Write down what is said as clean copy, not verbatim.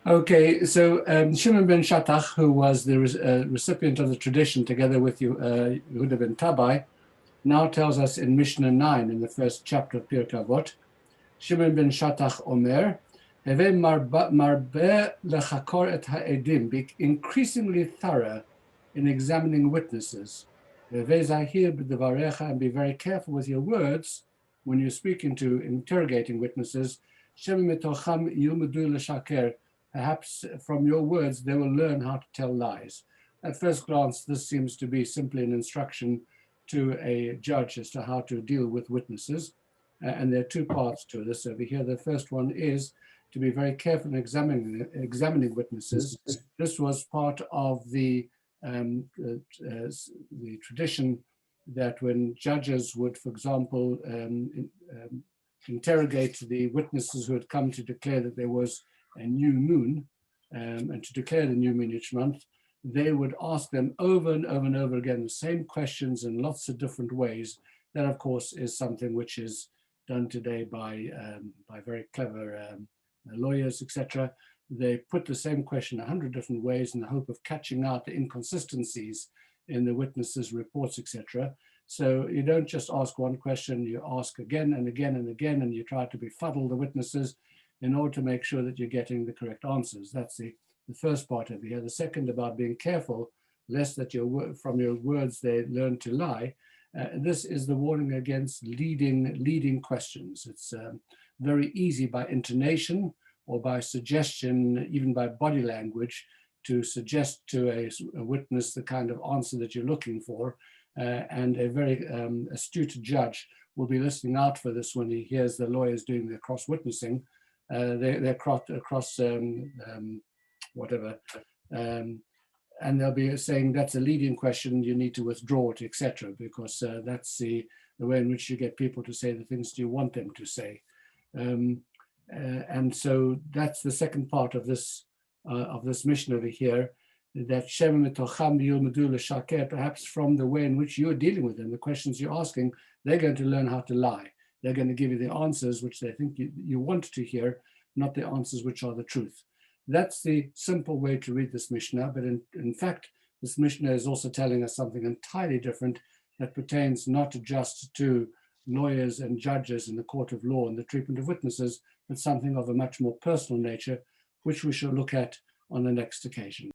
Okay, so Shimon ben Shattach, who was the recipient of the tradition together with Yehuda ben Tabai, now tells us in Mishnah 9, in the first chapter of Pirkei Avot, Shimon ben Shattach Omer, Heve marbe lechakor et ha'edim, be increasingly thorough in examining witnesses. Heve zahir b'devarecha, and be very careful with your words when you're speaking to interrogating witnesses. Shem mitocham yilmedu l'shaker, perhaps from your words they will learn how to tell lies. At first glance, this seems to be simply an instruction to a judge as to how to deal with witnesses. And there are two parts to this over here. The first one is to be very careful in examining witnesses. This was part of the tradition that when judges would, for example, interrogate the witnesses who had come to declare that there was a new moon, and to declare the new moon each month, they would ask them over and over and over again the same questions in lots of different ways. That, of course, is something which is done today by very clever lawyers, etc. They put the same question 100 different ways in the hope of catching out the inconsistencies in the witnesses' reports, etc. So you don't just ask one question, you ask again and again and again, and you try to befuddle the witnesses in order to make sure that you're getting the correct answers. That's the first part of it. The second, about being careful, lest that from your words they learn to lie. This is the warning against leading questions. It's very easy by intonation or by suggestion, even by body language, to suggest to a witness the kind of answer that you're looking for. And a very astute judge will be listening out for this when he hears the lawyers doing their cross-witnessing. They're cross whatever. And they'll be saying that's a leading question, you need to withdraw it, etc., because that's the way in which you get people to say the things you want them to say. And so that's the second part of this mission over here, that perhaps from the way in which you're dealing with them, the questions you're asking, they're going to learn how to lie. They're going to give you the answers which they think you want to hear, not the answers which are the truth. That's the simple way to read this Mishnah, but in fact, this Mishnah is also telling us something entirely different that pertains not just to lawyers and judges in the court of law and the treatment of witnesses, but something of a much more personal nature, which we shall look at on the next occasion.